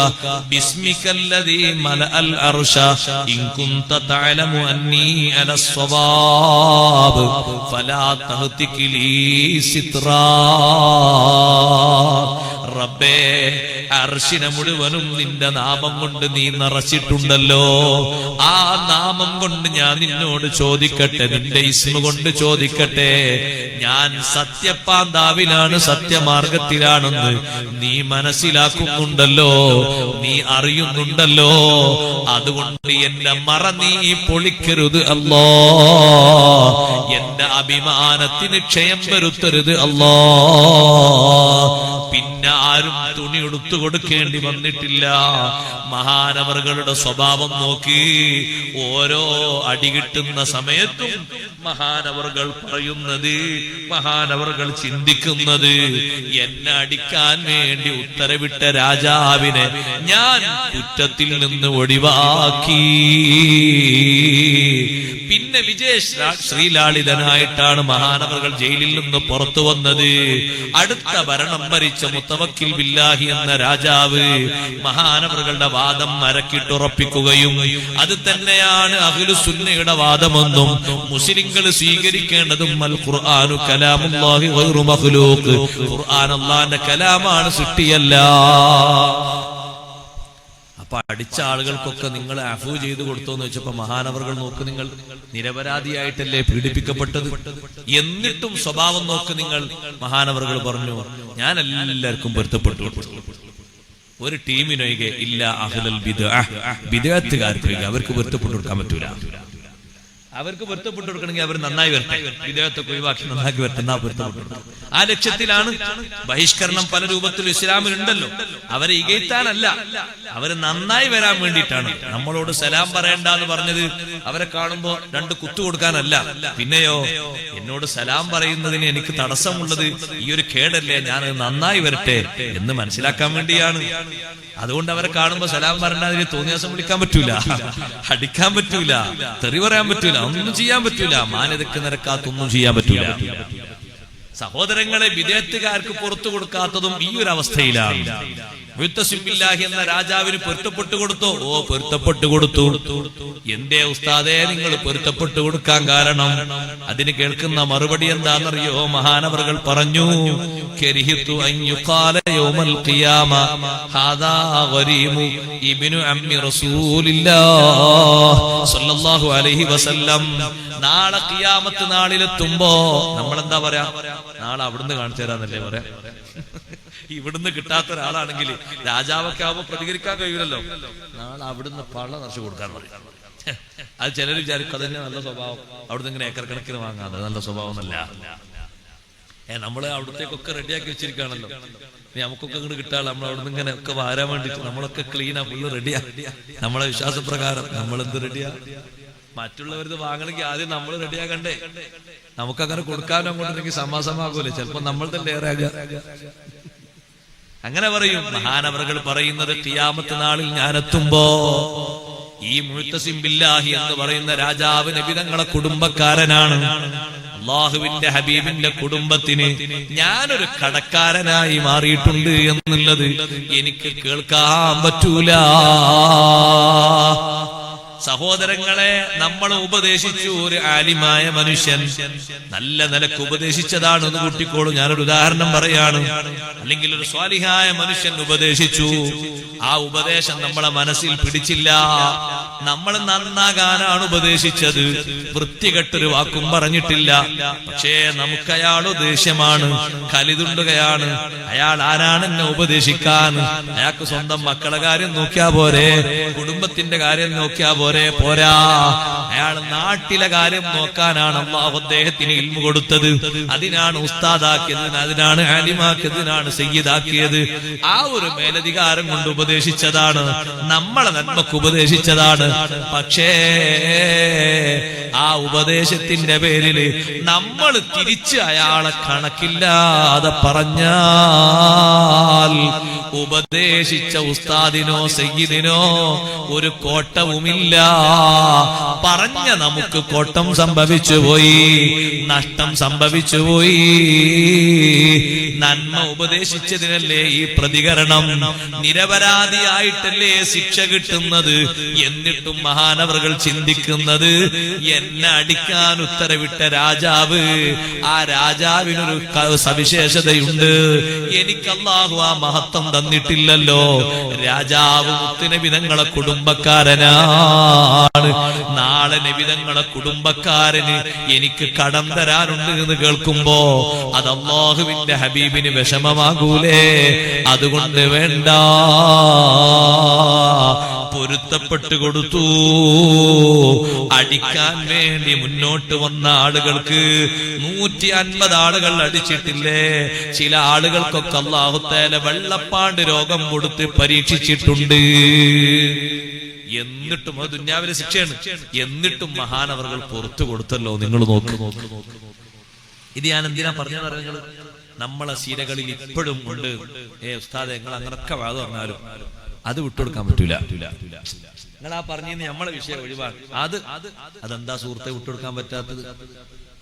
ബിസ്മികല്ലദീ മലഅൽ അർശ ഇൻ കുൻത തഅലമു അന്നീ അലസ് സ്വവാബ് ഫലാ തഹ്തിക് ലീ സിത്റാ. റബ്ബേ, അർശിനെ മുഴുവനും നിന്റെ നാമം കൊണ്ട് നീ നിറച്ചിട്ടുണ്ടല്ലോ. ആ നാമം കൊണ്ട് ഞാൻ നിന്നോട് ചോദിക്കട്ടെ, നിന്റെ ഇസ്മ കൊണ്ട് ചോദിക്കട്ടെ, ഞാൻ സത്യപ്പാന്താവിലാണ്, സത്യമാർഗത്തിലാണെന്ന് നീ മനസ്സിലാക്കുന്നുണ്ടല്ലോ, നീ അറിയുന്നുണ്ടല്ലോ. അതുകൊണ്ട് എന്റെ മറ നീ പൊളിക്കരുത് അല്ലാ, എന്റെ അഭിമാനത്തിന് ക്ഷയം വരുത്തരുത് അല്ലാ. പിന്നെ ആരും തുണി എടുത്തു കൊടുക്കേണ്ടി വന്നിട്ടില്ല. മഹാനവറുകളുടെ സ്വഭാവം നോക്കി, ഓരോ അടി കിട്ടുന്ന സമയത്തും മഹാനവറുകൾ പറയുന്നത്, മഹാനവറുകൾ ചിന്തിക്കുന്നത്, എന്നെ അടിക്കാൻ വേണ്ടി ഉത്തരവിട്ട രാജാവിനെ ഞാൻ കുറ്റത്തിൽ നിന്ന് ഒഴിവാക്കി. പിന്നെ ശ്രീലാളിതനായിട്ടാണ് മഹാനവറുകൾ ജയിലിൽ നിന്ന് പുറത്തു വന്നത്. അടുത്ത ഭരണം ഭരിച്ച മുത്തവക്കിൽ ബില്ലാഹി എന്ന രാജാവ് മഹാനവറുകളുടെ വാദം മരക്കിട്ടുറപ്പിക്കുകയും അത് തന്നെയാണ് അഹ്ലുസുന്നയുടെ വാദമെന്നും മുസ്ലിങ്ങൾ സ്വീകരിക്കേണ്ടതും അൽ ഖുർആനു കലാമുല്ലാഹി ഗൈറു മഖ്ലൂഖ്, ഖുർആൻ അല്ലാഹുവിന്റെ കലാമാണ്, സൃഷ്ടിയല്ല. അപ്പൊ അടിച്ച ആളുകൾക്കൊക്കെ നിങ്ങൾ അഫൂ ചെയ്തു കൊടുത്തോന്ന് വെച്ചപ്പോ മഹാനവറുകൾ നോക്ക്, നിങ്ങൾ നിരപരാധിയായിട്ടല്ലേ പീഡിപ്പിക്കപ്പെട്ടത്, എന്നിട്ടും സ്വഭാവം നോക്ക് നിങ്ങൾ. മഹാനവറുകൾ പറഞ്ഞു, ഞാൻ എല്ലാവർക്കും പൊരുത്തപ്പെട്ടു. ഒരു ടീമിനൊഴികെ ഇല്ല അഹ്ലൽ ബിദ്അഹ്, ബിദ്അത്തുകാർക്ക് അവർക്ക് പൊരുത്തപ്പെട്ടു കൊടുക്കാൻ പറ്റൂല. അവർക്ക് പൊരുത്തപ്പെട്ടു കൊടുക്കണമെങ്കിൽ അവർ നന്നായി വരട്ടെ, വിദേഹത്തൊക്കെ ഒഴിവാക്കി നന്നാക്കി വരട്ടെ, എന്നാ പൊരുത്തപ്പെട്ടു. ആ ലക്ഷ്യത്തിലാണ് ബഹിഷ്കരണം പല രൂപത്തിലും ഇസ്ലാമിലുണ്ടല്ലോ. അവരെ ഇകഴ്ത്താനല്ല, അവര് നന്നായി വരാൻ വേണ്ടിയിട്ടാണ്. നമ്മളോട് സലാം പറയണ്ട എന്ന് പറഞ്ഞത് അവരെ കാണുമ്പോ 2 കുത്തു കൊടുക്കാനല്ല. പിന്നെയോ, എന്നോട് സലാം പറയുന്നതിന് എനിക്ക് തടസ്സമുള്ളത് ഈ ഒരു കേടല്ലേ, ഞാൻ നന്നായി വരട്ടെ എന്ന് മനസ്സിലാക്കാൻ വേണ്ടിയാണ്. അതുകൊണ്ട് അവരെ കാണുമ്പോ സലാം പറഞ്ഞാൽ തോന്നിയ ദിവസം വിളിക്കാൻ പറ്റൂല, അടിക്കാൻ പറ്റൂല, തെറി പറയാൻ പറ്റൂല, ഒന്നും ചെയ്യാൻ പറ്റൂല, മാന്യതയ്ക്ക് നിരക്കാത്തൊന്നും ചെയ്യാൻ പറ്റൂല. സഹോദരങ്ങളെ, വിദേഹത്തുകാർക്ക് പുറത്തു കൊടുക്കാത്തതും ഈ ഒരു അവസ്ഥയിലാണ്. മുഅ്തസിം ബില്ലാഹി എന്ന രാജാവിന് പൊരുത്തപ്പെട്ടു കൊടുത്തോ? ഓ, പൊരുത്തപ്പെട്ടു കൊടുത്തു. എന്തേ ഉസ്താദേ നിങ്ങൾ പൊരുത്തപ്പെട്ടു കൊടുക്കാൻ കാരണം? അതിന് കേൾക്കുന്ന മറുപടി എന്താണെന്നറിയോ? മഹാനവറുകൾ പറഞ്ഞു, കരിഹിതു അൻ യുഖാല യൗമൽ ഖിയാമ ഹാദാ ഗരീമു ഇബ്നു അമ്മി റസൂലില്ലാഹ് സ്വല്ലല്ലാഹു അലൈഹി വസല്ലം. നാളെ ഖിയാമത്ത് നാളിലെത്തുമ്പോ നമ്മളെന്താ പറയാ? നാളെ അവിടുന്ന് കാണിച്ചു തരാന്നല്ലേ പറയാ. ഇവിടുന്ന് കിട്ടാത്ത ഒരാളാണെങ്കിൽ രാജാവൊക്കെ ആവുമ്പോ പ്രതികരിക്കാൻ കഴിയില്ലല്ലോ. നാളെ അവിടുന്ന് പള്ള നിറച്ചു കൊടുക്കാൻ പറയും. അത് ചിലർ വിചാരിക്കും അതന്നെ നല്ല സ്വഭാവം, അവിടുന്ന് ഇങ്ങനെ ഏക്കർ കണക്കിന് വാങ്ങാതെ നല്ല സ്വഭാവം എന്നല്ല. നമ്മള് അവിടത്തേക്കൊക്കെ റെഡിയാക്കി വെച്ചിരിക്കുകയാണല്ലോ. നമുക്കൊക്കെ ഇങ്ങോട്ട് കിട്ടാതെ നമ്മൾ അവിടുന്ന് ഇങ്ങനെ ഒക്കെ വാരാൻ വേണ്ടിട്ട് നമ്മളൊക്കെ ക്ലീനാ, ഫുള്ള് റെഡിയാ. നമ്മളെ വിശ്വാസപ്രകാരം നമ്മളെന്ത് റെഡിയാ? മറ്റുള്ളവരത് വാങ്ങണമെങ്കിൽ ആദ്യം നമ്മൾ റെഡിയാകണ്ടേ? നമുക്കങ്ങനെ കൊടുക്കാനും അങ്ങോട്ടുണ്ടെങ്കിൽ സമാസമാകൂലേ? ചിലപ്പോ നമ്മൾ തന്നെ ഏറാകുക. അങ്ങനെ പറയും മഹാനവറുകൾ പറയുന്നത്, ഖിയാമത്ത് നാളിൽ ഞാനെത്തുമ്പോ ഈ മുഅ്തസിം ബില്ലാഹി എന്ന് പറയുന്ന രാജാവ് നബി തങ്ങളെ കുടുംബക്കാരനാണ്. അല്ലാഹുവിന്റെ ഹബീബിന്റെ കുടുംബത്തിന് ഞാനൊരു കടക്കാരനായി മാറിയിട്ടുണ്ട് എന്നുള്ളത് എനിക്ക് കേൾക്കാൻ പറ്റൂല. സഹോദരങ്ങളെ, നമ്മളെ ഉപദേശിച്ചു ഒരു ആലിമായ മനുഷ്യൻ, നല്ല നിലക്ക് ഉപദേശിച്ചതാണ്. ഒന്ന് കൂട്ടിക്കോളൂ, ഞാനൊരു ഉദാഹരണം പറയാണ്. അല്ലെങ്കിൽ ഒരു സ്വാലിഹായ മനുഷ്യൻ ഉപദേശിച്ചു, ആ ഉപദേശം നമ്മളെ മനസ്സിൽ പിടിച്ചില്ല. നമ്മൾ നന്നാകാനാണ് ഉപദേശിച്ചത്, വൃത്തികെട്ടൊരു വാക്കും പറഞ്ഞിട്ടില്ല. പക്ഷേ നമുക്ക് അയാളോ ദേഷ്യമാണ്, കലിതുണ്ടുകയാണ്. അയാൾ ആരാണ് എന്നെ ഉപദേശിക്കാൻ? അയാൾക്ക് സ്വന്തം മക്കളെ കാര്യം നോക്കിയാ പോരെ, കുടുംബത്തിന്റെ കാര്യം നോക്കിയാ പോരെ? പോരാ, അയാൾ നാട്ടിലെ കാര്യം നോക്കാനാണ് അല്ലാഹു അദ്ദേഹത്തിന് ഇൽമു കൊടുത്തത്. അതിനാണ് ഉസ്താദാക്കിയത്, അതിനാണ് ആലിമാക്കിയത്, അതിനാണ് സയ്യിദാക്കിയത്. ആ ഒരു മേലധികാരം കൊണ്ട് ഉപദേശിച്ചതാണ്, നമ്മളെ നന്മക്ക് ഉപദേശിച്ചതാണ്. പക്ഷേ ആ ഉപദേശത്തിന്റെ പേരിൽ നമ്മൾ തിരിച്ച് അയാളെ കണക്കില്ലാതെ പറഞ്ഞാൽ ഉപദേശിച്ച ഉസ്താദിനോ സയ്യിദിനോ ഒരു കോട്ടവുമില്ല. പറഞ്ഞ നമുക്ക് കോട്ടം സംഭവിച്ചു പോയി, നഷ്ടം സംഭവിച്ചു പോയി. നന്മ ഉപദേശിച്ചതിനല്ലേ ഈ പ്രതികരണം? നിരപരാധിയായിട്ടല്ലേ ശിക്ഷ കിട്ടുന്നത്? എന്നിട്ടും മഹാനവറുകൾ ചിന്തിക്കുന്നത്, എന്നെ അടിക്കാൻ ഉത്തരവിട്ട രാജാവ്, ആ രാജാവിനൊരു സവിശേഷതയുണ്ട്, എനിക്ക് അല്ലാഹു ആ മഹത്വം തന്നിട്ടില്ലല്ലോ. രാജാവ് മുത്തുനബി തങ്ങളെ കുടുംബക്കാരനാണ്. നാളെ നബി തങ്ങളെ കുടുംബക്കാരന് എനിക്ക് കടം തരാനുണ്ട് എന്ന് കേൾക്കുമ്പോ അത് അല്ലാഹുവിന്റെ ഹബീബിന് വിഷമമാകൂലേ? അതുകൊണ്ട് വേണ്ട, പൊരുത്തപ്പെട്ടു കൊടുത്തു. അടിക്കാൻ വേണ്ടി മുന്നോട്ട് വന്ന ആളുകൾക്ക് 150 ആളുകൾ അടിച്ചിട്ടില്ലേ? ചില ആളുകൾക്കൊക്കെ അല്ലാഹു തആല വെള്ളപ്പാണ്ട് രോഗം കൊടുത്ത് പരീക്ഷിച്ചിട്ടുണ്ട്. എന്നിട്ടും അത് ദുന്യാവിലെ ശിക്ഷയാണ്. എന്നിട്ടും മഹാനവറുകൾ പുറത്തു കൊടുത്തല്ലോ. നിങ്ങൾ നോക്ക്. ഇത് ഞാൻ എന്തിനാ പറഞ്ഞറിയാം? നമ്മളെ ശീലകളിൽ ഇപ്പോഴും ഉണ്ട്. ഉസ്താദെ നിങ്ങൾ അങ്ങനൊക്കെ വാദം പറഞ്ഞാലും അത് വിട്ടുകൊടുക്കാൻ പറ്റൂല. നിങ്ങൾ ആ പറഞ്ഞ നമ്മളെ വിഷയം ഒഴിവാണ്. അതെന്താ സുഹൃത്തെ വിട്ടുകൊടുക്കാൻ പറ്റാത്തത്?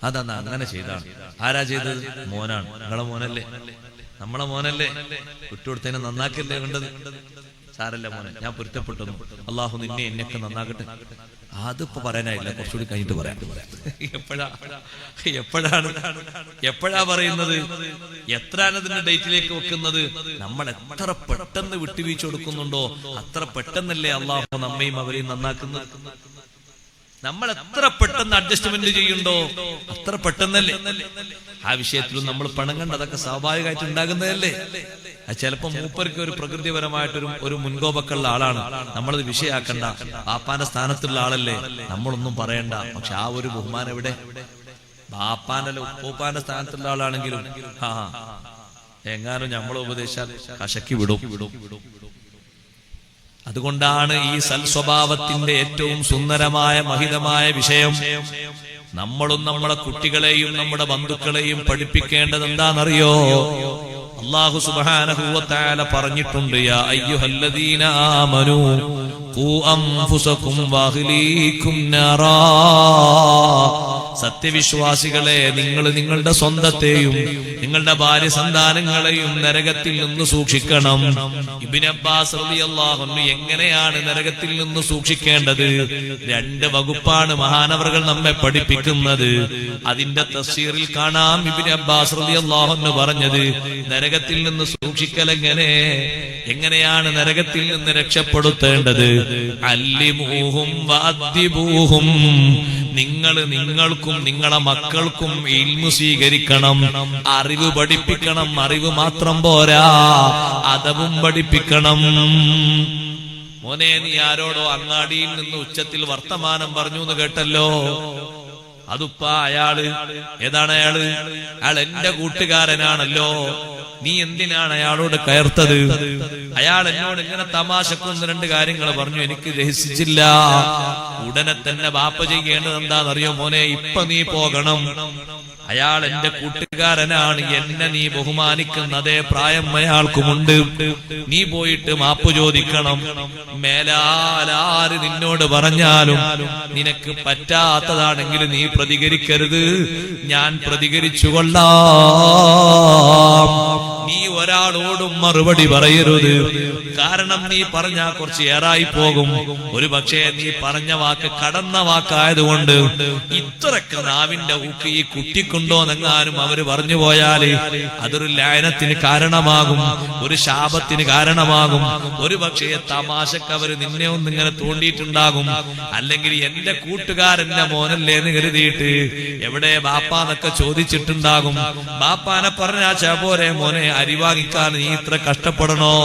അതെന്നാ അങ്ങനെ ചെയ്താണ്. ആരാ ചെയ്തത്? മോനാണ്. നിങ്ങളെ മോനല്ലേ, നമ്മളെ മോനല്ലേ? വിട്ടുകൊടുത്തതിനെ നന്നാക്കല്ലേ വേണ്ടത്? സാരല്ല മോനെ, ഞാൻ പൊരുത്തപ്പെട്ടു, അള്ളാഹു നിന്നെ എന്നെയൊക്കെ നന്നാക്കട്ടെ. അതിപ്പോ പറയാനായില്ല, കുറച്ചുകൂടി കഴിഞ്ഞിട്ട് പറയാം. എപ്പോഴാ പറയുന്നത്? എത്രയാണ് അതിന്റെ ഡേറ്റിലേക്ക് വെക്കുന്നത്? നമ്മൾ എത്ര പെട്ടെന്ന് വിട്ടുവീഴ്ച കൊടുക്കുന്നുണ്ടോ അത്ര പെട്ടെന്നല്ലേ അള്ളാഹു നമ്മയും അവരെയും നന്നാക്കുന്നത്. നമ്മൾ എത്ര പെട്ടെന്ന് അഡ്ജസ്റ്റ്മെന്റ് ചെയ്യുന്നുണ്ടോ അത്ര പെട്ടെന്നല്ലേ. ആ വിഷയത്തിലും നമ്മൾ പണം കണ്ട് അതൊക്കെ സ്വാഭാവികമായിട്ട് ഉണ്ടാകുന്നതല്ലേ. അത് ചിലപ്പോ മൂപ്പർക്ക് ഒരു പ്രകൃതിപരമായിട്ടൊരു മുൻകോപക്കുള്ള ആളാണ്, നമ്മളത് വിഷയാക്കണ്ട. ബാപ്പാന്റെ സ്ഥാനത്തുള്ള ആളല്ലേ, നമ്മളൊന്നും പറയണ്ട. പക്ഷെ ആ ഒരു ബഹുമാനം എവിടെ? ബാപ്പാന്റെ ഉപ്പൂപ്പാന്റെ സ്ഥാനത്തുള്ള ആളാണെങ്കിലും എങ്ങാനും നമ്മൾ ഉപദേശിച്ചാൽ കശക്കി വിടും. അതുകൊണ്ടാണ് ഈ സൽസ്വഭാവത്തിന്റെ ഏറ്റവും സുന്ദരമായ മഹിതമായ വിഷയം നമ്മളും നമ്മളെ കുട്ടികളെയും നമ്മുടെ ബന്ധുക്കളെയും പഠിപ്പിക്കേണ്ടത് എന്താണെന്നറിയോ? അല്ലാഹു സുബ്ഹാനഹു വ തആല പറഞ്ഞിട്ടുണ്ട്, യാ അയ്യുഹല്ലദീന ആമനൂ ഖൂ അൻഫുസകും വഅഹ്ലീകും നാറാ. സത്യവിശ്വാസികളെ, നിങ്ങൾ നിങ്ങളുടെ സ്വന്തത്തെയും നിങ്ങളുടെ ഭാര്യ സന്താനങ്ങളെയും നരകത്തിൽ നിന്ന് സൂക്ഷിക്കണം. ഇബ്നു അബ്ബാസ് റളിയല്ലാഹു അൻഹു എങ്ങനെയാണ് നരകത്തിൽ നിന്ന് സൂക്ഷിക്കേണ്ടത്? 2 വകുപ്പാണ് മഹാനവറുകൾ നമ്മെ പഠിപ്പിക്കുന്നത്. അതിന്റെ തഫ്സീറിൽ കാണാം ഇബ്നു അബ്ബാസ് റളിയല്ലാഹു അൻഹു പറഞ്ഞത്, നരകത്തിൽ നിന്ന് സൂക്ഷിക്കൽ എങ്ങനെയാണ് നരകത്തിൽ നിന്ന് രക്ഷപ്പെടുത്തേണ്ടത്? അല്ലിമൂഹും വഅദ്ദിബൂഹും. നിങ്ങൾക്കും നിങ്ങളെ മക്കൾക്കും ഇൽമു സ്വീകരിക്കണം, അറിവ് പഠിപ്പിക്കണം. അറിവ് മാത്രം പോരാ, അദബും പഠിപ്പിക്കണം. മോനെ, നീ ആരോടോ അങ്ങാടിയിൽ നിന്ന് ഉച്ചത്തിൽ വർത്തമാനം പറഞ്ഞു എന്ന് കേട്ടല്ലോ. അതുപ്പ അയാള് ഏതാണ്? അയാൾ എന്റെ കൂട്ടുകാരനാണല്ലോ. നീ എന്തിനാണ് അയാളോട് കയർത്തത്? അയാൾ എന്നോട് ഇങ്ങനെ തമാശക്കൊന്ന് 2 കാര്യങ്ങൾ പറഞ്ഞു, എനിക്ക് രഹസിച്ചില്ല. ഉടനെ തന്നെ ബാപ്പ ചെയ്യേണ്ടത് എന്താണെന്നറിയോ? മോനെ, ഇപ്പൊ നീ പോകണം. അയാൾ എന്റെ കൂട്ടുകാരനാണ്, എന്നെ നീ ബഹുമാനിക്കുന്ന അതേ പ്രായം അയാൾക്കുമുണ്ട്. നീ പോയിട്ട് മാപ്പ് ചോദിക്കണം. മേലാലാര് നിന്നോട് പറഞ്ഞാലും നിനക്ക് പറ്റാത്തതാണെങ്കിൽ നീ പ്രതികരിക്കരുത്, ഞാൻ പ്രതികരിച്ചുകൊള്ളാം. നീ ഒരാളോടും മറുപടി പറയരുത്. കാരണം നീ പറഞ്ഞാ കുറച്ച് ഏറായി പോകും. ഒരു പക്ഷേ നീ പറഞ്ഞ വാക്ക് കടന്ന വാക്കായതുകൊണ്ട് ഇത്രക്ക് നാവിന്റെ ഊക്ക് ഈ കുട്ടിക്കുണ്ടോന്നെങ്ങാനും അവര് പറഞ്ഞു പോയാല് അതൊരു ലയനത്തിന് കാരണമാകും, ഒരു ശാപത്തിന് കാരണമാകും. ഒരു പക്ഷേ തമാശക്ക് അവര് നിന്നെ ഒന്നിങ്ങനെ തോണ്ടിയിട്ടുണ്ടാകും. അല്ലെങ്കിൽ എന്റെ കൂട്ടുകാരന്റെ മോനല്ലേ എന്ന് കരുതിയിട്ട് എവിടെ ബാപ്പാന്നൊക്കെ ചോദിച്ചിട്ടുണ്ടാകും. ബാപ്പാനെ പറഞ്ഞാച്ചാ പോരെ മോനെ, അരിവാങ്ങിക്കാൻ നീ ഇത്ര കഷ്ടപ്പെടണോ?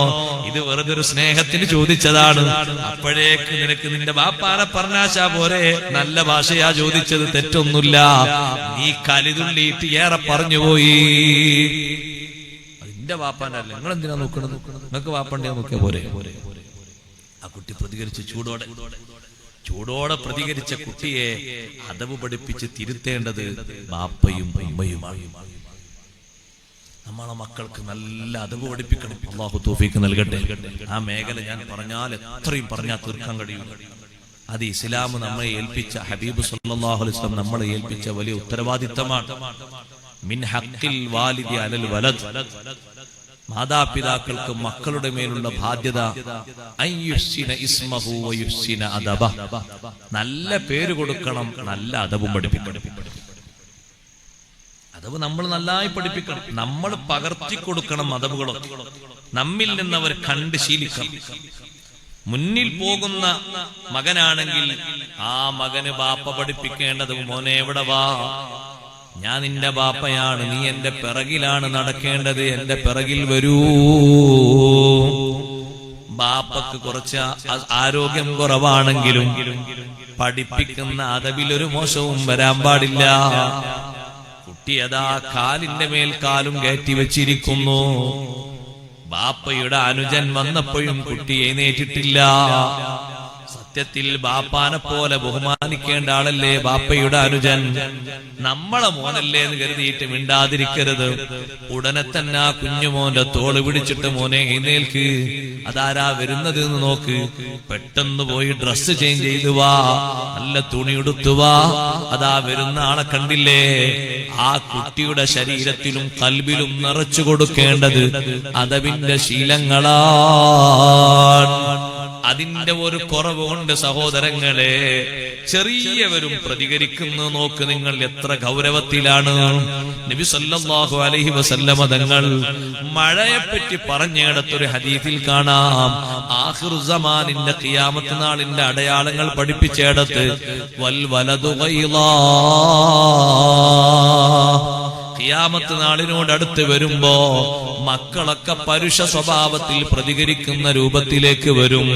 ഇത് വെറുതെ ഒരു സ്നേഹത്തിന് ചോദിച്ചതാണ്. അപ്പോഴേക്ക് നിനക്ക് നിന്റെ ബാപ്പാനെ പറഞ്ഞാച്ചാ പോരെ, നല്ല ഭാഷയാ ചോദിച്ചത്, തെറ്റൊന്നുമില്ല. നീ കലിതുള്ളിയിട്ട് ഏറെ പറഞ്ഞുപോയി. അതിന്റെ ബാപ്പാനല്ല, നിങ്ങൾ എന്തിനാ നോക്കണത്? നിങ്ങൾക്ക് ബാപ്പണ്ടേ നോക്കിയ പോരെ. ആ കുട്ടി പ്രതികരിച്ച് ചൂടോടെ പ്രതികരിച്ച കുട്ടിയെ അദബ് പഠിപ്പിച്ച് തിരുത്തേണ്ടത് ബാപ്പയും ഉമ്മയുമാണ്. നമ്മളെ മക്കൾക്ക് നല്ല അദബ് പഠിപ്പിക്കണം. അല്ലാഹു തൗഫീഖ് നൽകട്ടെ. ആ മേഖല ഞാൻ പറഞ്ഞാൽ എത്രയും പറഞ്ഞാൽ തീർക്കാൻ കഴിയും. അത് ഇസ്ലാം നമ്മളെ ഏൽപ്പിച്ച, ഹബീബ് സല്ലല്ലാഹു അലൈഹി വസല്ലം നമ്മളെ ഏൽപ്പിച്ച വലിയ ഉത്തരവാദിത്തമാണ്. മിൻ ഹഖ്ഖിൽ വാലിദി അലൽ വലദ്. മാതാപിതാക്കൾക്ക് മക്കളുടെ മേലുള്ള ബാധ്യത അയ്യുഹ്സിന ഇസ്മഹു വയുഹ്സിന അദബ. നല്ല പേര് കൊടുക്കണം, നല്ല അദബും പഠിപ്പിക്കണം. അദബ് നമ്മൾ നന്നായി പഠിപ്പിക്കണം. നമ്മൾ പകർത്തി കൊടുക്കണം അദബുകളൊക്കെ. നമ്മിൽ നിന്ന് അവർ കണ്ട് ശീലിക്കണം. മുന്നിൽ പോകുന്ന മകനാണെങ്കിൽ ആ മകന് ബാപ്പ പഠിപ്പിക്കേണ്ടത്, മോനെ എവിടെ വാ, ഞാൻ നിന്റെ ബാപ്പയാണ്, നീ എന്റെ പിറകിലാണ് നടക്കേണ്ടത്, എന്റെ പിറകിൽ വരൂ. ബാപ്പക്ക് കുറച്ച് ആരോഗ്യം കുറവാണെങ്കിലും പഠിപ്പിക്കുന്ന അദബിലൊരു മോശവും വരാൻ പാടില്ല. കുട്ടി അതാ കാലിന്റെ മേൽ കാലും കയറ്റി വെച്ചിരിക്കുന്നു. ബാപ്പയുടെ അനുജൻ വന്നപ്പോഴും കുട്ടി എഴുന്നേറ്റിട്ടില്ല. സത്യത്തിൽ ബാപ്പാനെ പോലെ ബഹുമാനിക്കേണ്ട ആളല്ലേ ബാപ്പയുടെ അനുജൻ. നമ്മളെ മോനല്ലേ എന്ന് കരുതിയിട്ട് മിണ്ടാതിരിക്കരുത്. ഉടനെ തന്നെ ആ കുഞ്ഞുമോന്റെ തോള് പിടിച്ചിട്ട്, മോനെ എഴുന്നേൽക്ക്, അതാരാ വരുന്നത് എന്ന് നോക്ക്, പെട്ടെന്ന് പോയി ഡ്രസ്സ് ചേഞ്ച് ചെയ്തു വാ, നല്ല തുണി ഉടുത്തു വാ, അതാ വരുന്ന ആളെ കണ്ടില്ലേ. ആ കുട്ടിയുടെ ശരീരത്തിലും കൽബിലും നിറച്ചു കൊടുക്കേണ്ടത് അദബിന്റെ ശീലങ്ങളാണ്. അതിന്റെ ഒരു കുറവ് കൊണ്ട് സഹോദരങ്ങളെ, ചെറിയവരും പ്രതികരിക്കുന്നു. നോക്ക് നിങ്ങൾ എത്ര ഗൗരവത്തിലാണ്. നബി സല്ലല്ലാഹു അലൈഹി വസല്ലമ തങ്ങൾ മഴയെപ്പറ്റി പറഞ്ഞിടത്തൊരു ഹദീസിൽ കാണാം, ആഖിറു സമാനിന്റെ ഖിയാമത്ത് നാളിന്റെ അടയാളങ്ങൾ പഠിപ്പിച്ചിടത്ത് വൽ വലദു ഗൈളാ. ഖിയാമത്ത് നാളിനോട് അടുത്ത് വരുമ്പോ മക്കളൊക്കെ പരുഷ സ്വഭാവത്തിൽ പ്രതികരിക്കുന്ന രൂപത്തിലേക്ക് വരും.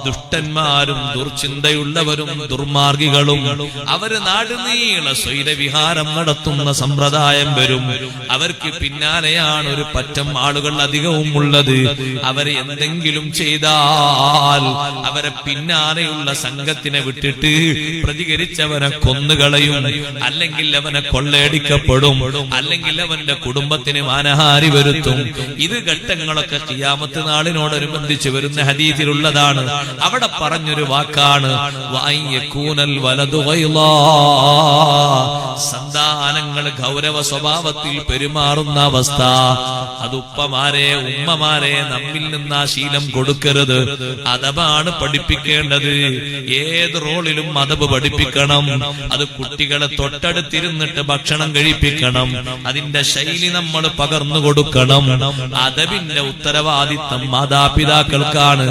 ദുഷ്ടന്മാരും ദുർചിന്തയുള്ളവരും ദുർമാർഗികളും അവര് നാടുനീള സ്വൈരവിഹാരം നടത്തുന്ന സമ്പ്രദായം വരും. അവർക്ക് പിന്നാലെയാണ് ഒരു പറ്റം ആളുകൾ അധികവും ഉള്ളത്. അവരെ എന്തെങ്കിലും ചെയ്താൽ അവരെ പിന്നാലെയുള്ള സംഘത്തിനെ വിട്ടിട്ട് പ്രതികരിച്ചവനെ കൊന്നുകളയും, അല്ലെങ്കിൽ അവനെ കൊള്ളയടിക്കപ്പെടും, അല്ലെങ്കിൽ അവന്റെ കുടുംബത്തിന് മാനഹാനി വരുത്തും. ഇത് ഘട്ടങ്ങളൊക്കെ ഖിയാമത്ത് നാളിനോടനുബന്ധിച്ച് വരുന്ന ഹദീസിലുള്ളതാണ്. അവിടെ പറഞ്ഞൊരു വാക്കാണ് സന്താനങ്ങൾ ഗൗരവ സ്വഭാവത്തിൽ പെരുമാറുന്ന അവസ്ഥ. അത് ഉപ്പമാരെ ഉമ്മമാരെ നമ്മിൽ നിന്ന് ആ ശീലം കൊടുക്കരുത്. അദബാണ് പഠിപ്പിക്കേണ്ടത്. ഏത് റോളിലും അദബ് പഠിപ്പിക്കണം. അത് കുട്ടികളെ തൊട്ടടുത്തിരുന്നിട്ട് ഭക്ഷണം കഴിപ്പിക്കണം. അതിന്റെ ശൈലി നമ്മൾ പകർന്നു കൊടുക്കണം. അദബിന്റെ ഉത്തരവാദിത്തം മാതാപിതാക്കൾക്കാണ്.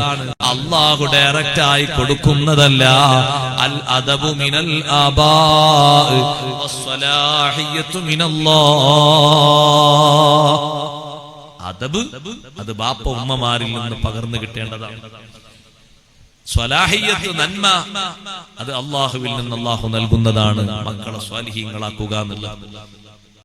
അള്ളാഹു ഡയറക്റ്റായി കൊടുക്കുന്നതല്ല. അൽ അദബു മിനൽ ആബാ വസ്സലാഹിയത്തു മിനല്ലാഹ്. അദബ് അത് ബാപ്പ ഉമ്മമാരിൽ നിന്ന് പകർന്നു കിട്ടേണ്ടതാണ്. സ്വലാഹിയത്ത് നന്മ അത് അള്ളാഹുവിൽ നിന്ന് അള്ളാഹു നൽകുന്നതാണ്. മക്കളെ സ്വാലിഹീങ്ങളാക്കുക എന്നുള്ളത്.